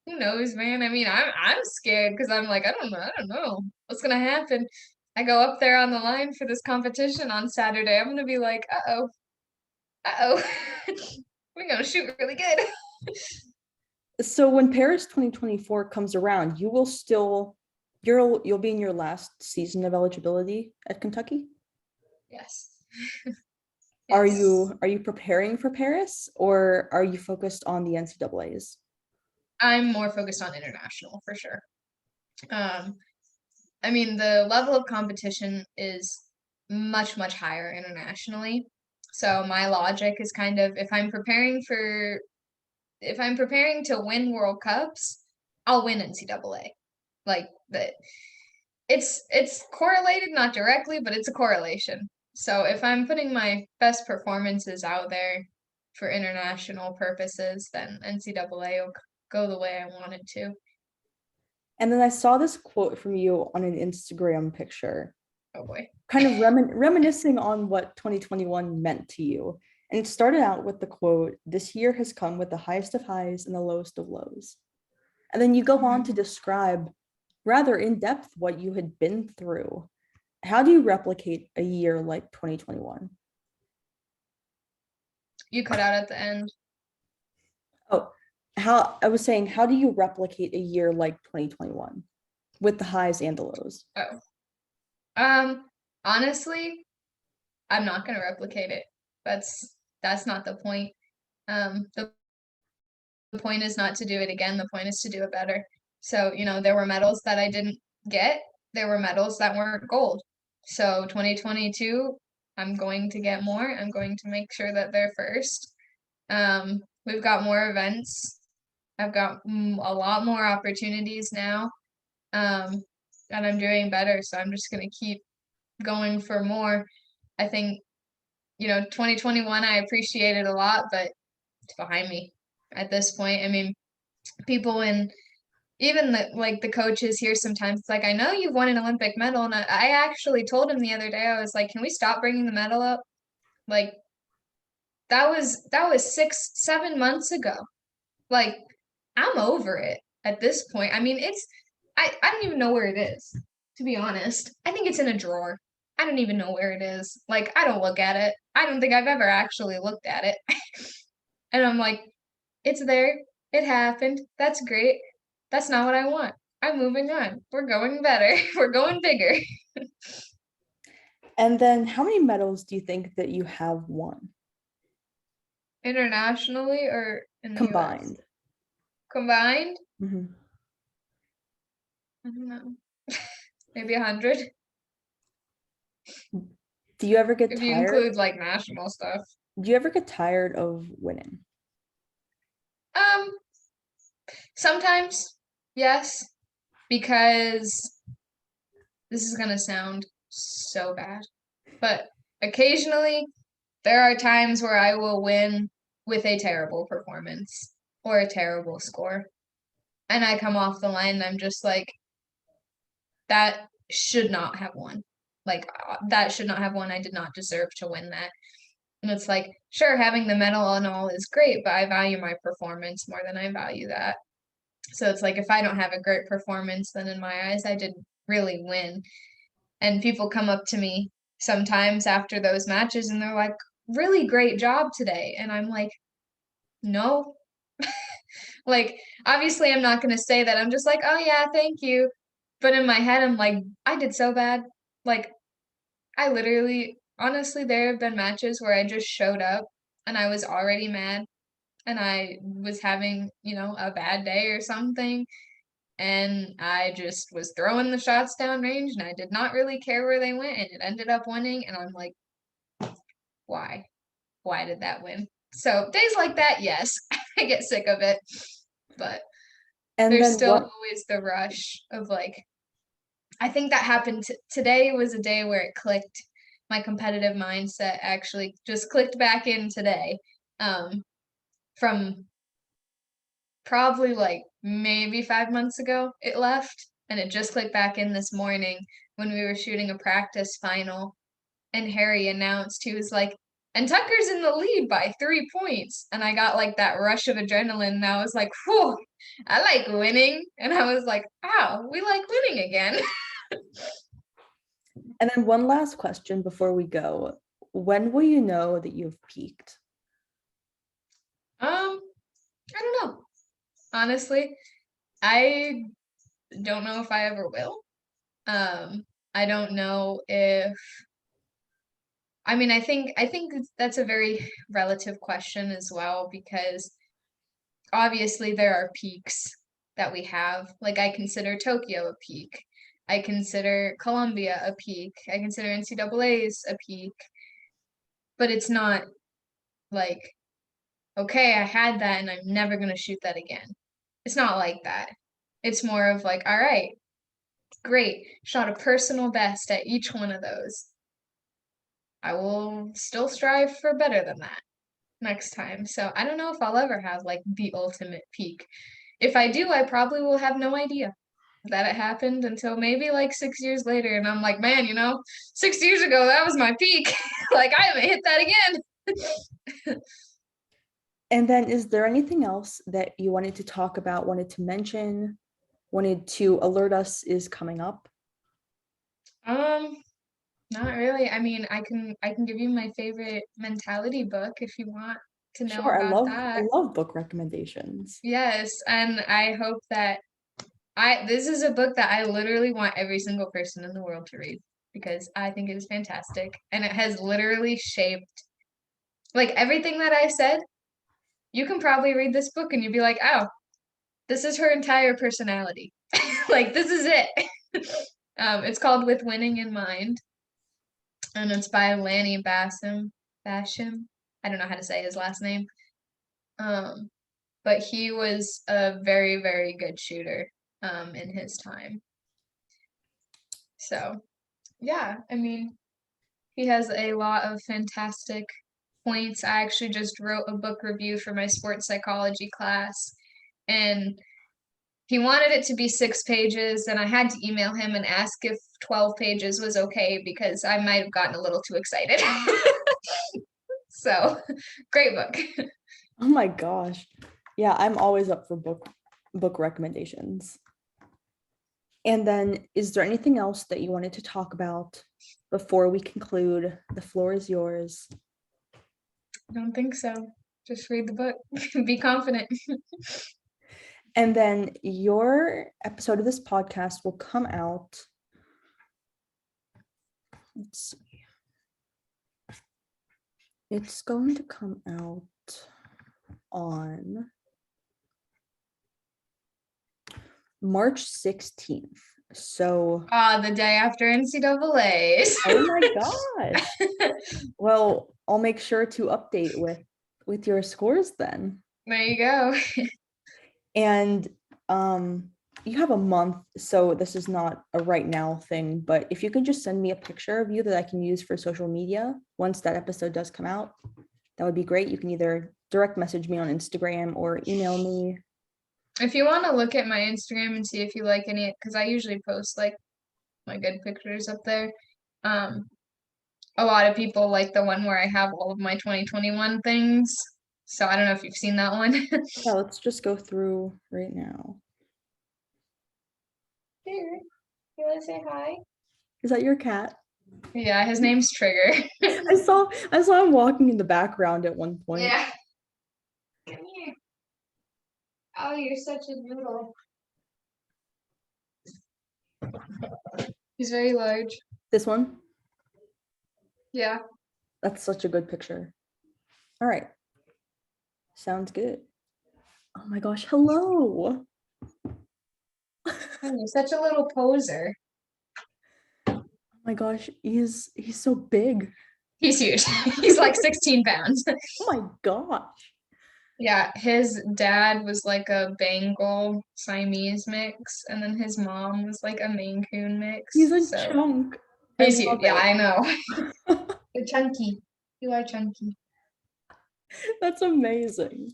Who knows, man? I mean, I'm scared because I'm like, I don't know what's gonna happen. I go up there on the line for this competition on Saturday. I'm gonna be like, uh-oh, we're gonna shoot really good. so when Paris 2024 comes around, you'll be in your last season of eligibility at Kentucky. Yes. Are It's you preparing for Paris or are you focused on the NCAAs? I'm more focused on international for sure. Um, I mean, the level of competition is much, much higher internationally. So my logic is kind of if I'm preparing to win World Cups, I'll win NCAA. Like that it's correlated, not directly, but it's a correlation. So if I'm putting my best performances out there for international purposes, then NCAA will go the way I want it to. And then I saw this quote from you on an Instagram picture, Oh boy. kind of reminiscing on what 2021 meant to you. And it started out with the quote, "This year has come with the highest of highs and the lowest of lows." And then you go on to describe rather in depth what you had been through. How do you replicate a year like 2021? You cut out at the end. Oh, how I was saying, how do you replicate a year like 2021 with the highs and the lows? Oh. Um, honestly, I'm not gonna replicate it. That's not the point. The point is not to do it again. The point is to do it better. So, there were medals that I didn't get. There were medals that weren't gold. So 2022, I'm going to get more. I'm going to make sure that they're first. We've got more events. I've got a lot more opportunities now. And I'm doing better. So I'm just going to keep going for more. I think, 2021 I appreciated a lot, but behind me at this point. I mean, people in even the coaches here sometimes, it's like, I know you've won an Olympic medal, and I actually told him the other day, I was like, can we stop bringing the medal up? Like, that was 6, 7 months ago. Like, I'm over it at this point. I mean, I don't even know where it is, to be honest. I think it's in a drawer. I don't even know where it is. Like, I don't look at it. I don't think I've ever actually looked at it. And I'm like, it's there. It happened. That's great. That's not what I want. I'm moving on. We're going better. We're going bigger. And then how many medals do you think that you have won Internationally or in the US? combined? Combined? Mhm. I don't know. Maybe 100 Do you ever get if you tired? include like national stuff. Do you ever get tired of winning? Um, Sometimes, yes, because this is gonna sound so bad, but occasionally there are times where I will win with a terrible performance or a terrible score. And I come off the line and I'm just like, that should not have won. Like, that should not have won. I did not deserve to win that. And it's like, sure, having the medal and all is great, but I value my performance more than I value that. So it's like, if I don't have a great performance, then in my eyes, I didn't really win. And people come up to me sometimes after those matches and they're like, really great job today. And I'm like, no. Like, obviously, I'm not going to say that. I'm just like, oh, yeah, thank you. But in my head, I'm like, I did so bad. Like, I literally, honestly, there have been matches where I just showed up and I was already mad and I was having, a bad day or something. And I just was throwing the shots down range and I did not really care where they went and it ended up winning. And I'm like, why? Why did that win? So days like that, yes, I get sick of it. But And there's then still what? always the rush of like, I think that happened today was a day where it clicked. My competitive mindset actually just clicked back in today. From probably like maybe 5 months ago, it left. And it just clicked back in this morning when we were shooting a practice final. And Harry announced, he was like, and Tucker's in the lead by 3 points. And I got like that rush of adrenaline. And I was like, whew, I like winning. And I was like, wow, we like winning again. And then one last question before we go. When will you know that you've peaked? I don't know. Honestly, I don't know if I ever will. I don't know if I mean I think that's a very relative question as well because obviously there are peaks that we have. Like I consider Tokyo a peak. I consider Columbia a peak. I consider NCAA's a peak. But it's not like, okay, I had that and I'm never gonna shoot that again. It's not like that. It's more of like, all right, great, shot a personal best at each one of those. I will still strive for better than that next time. So I don't know if I'll ever have like the ultimate peak. If I do, I probably will have no idea that it happened until maybe like 6 years later. And I'm like, man, 6 years ago, that was my peak. Like, I haven't hit that again. And then is there anything else that you wanted to talk about, wanted to mention, wanted to alert us is coming up? Um, Not really. I mean, I can give you my favorite mentality book if you want to know Sure, about I that. love book recommendations. Yes, and I hope that I this is a book that I literally want every single person in the world to read because I think it is fantastic and it has literally shaped like everything that I said. You can probably read this book and you'd be like, "Oh, this is her entire personality." Like this is it. It's called With Winning in Mind and it's by Lanny Bassam. Basham. I don't know how to say his last name. Um, but he was a very, very good shooter in his time. So, yeah, I mean, he has a lot of fantastic points. I actually just wrote a book review for my sports psychology class, and he wanted it to be 6 pages, and I had to email him and ask if 12 pages was okay because I might have gotten a little too excited. So, great book. Oh my gosh. Yeah, I'm always up for book recommendations. And then is there anything else that you wanted to talk about before we conclude? The floor is yours. I don't think so. Just read the book. Be confident. And then your episode of this podcast will come out. Let's see. It's going to come out on March 16th. So The day after NCAAs. oh my gosh. Well, I'll make sure to update with your scores then. There you go. And you have a month, so this is not a right now thing, but if you could just send me a picture of you that I can use for social media once that episode does come out, that would be great. You can either direct message me on Instagram or email me. If you want to look at my Instagram and see if you like any, because I usually post like my good pictures up there. A lot of people like the one where I have all of my 2021 things. So I don't know if you've seen that one. Yeah, let's just go through right now. Here, you want to say hi? Is that your cat? Yeah, his name's Trigger. I saw him walking in the background at one point. Yeah. Come here. Oh, you're such a noodle. He's very large. This one? Yeah. That's such a good picture. All right. Sounds good. Oh my gosh, hello. You're such a little poser. Oh my gosh, he's so big. He's huge. He's like 16 pounds. Oh my gosh. Yeah, his dad was like a Bengal Siamese mix, and then his mom was like a Maine Coon mix. He's a so chunk. he's I huge. love Yeah, it. I know. You're chunky. You are chunky. That's amazing.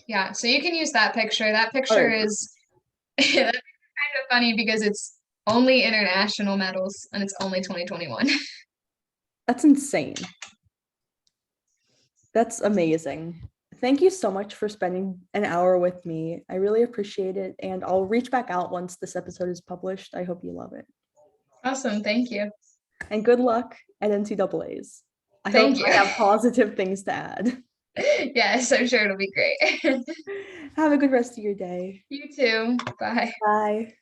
Yeah, so you can use that picture. That picture Alright. is that's kind of funny because it's only international medals and it's only 2021. That's insane. That's amazing. Thank you so much for spending an hour with me. I really appreciate it. And I'll reach back out once this episode is published. I hope you love it. Awesome, thank you. And good luck at NCAAs. I Thank hope you. I have positive things to add. Yes, I'm sure it'll be great. Have a good rest of your day. You too. Bye. Bye.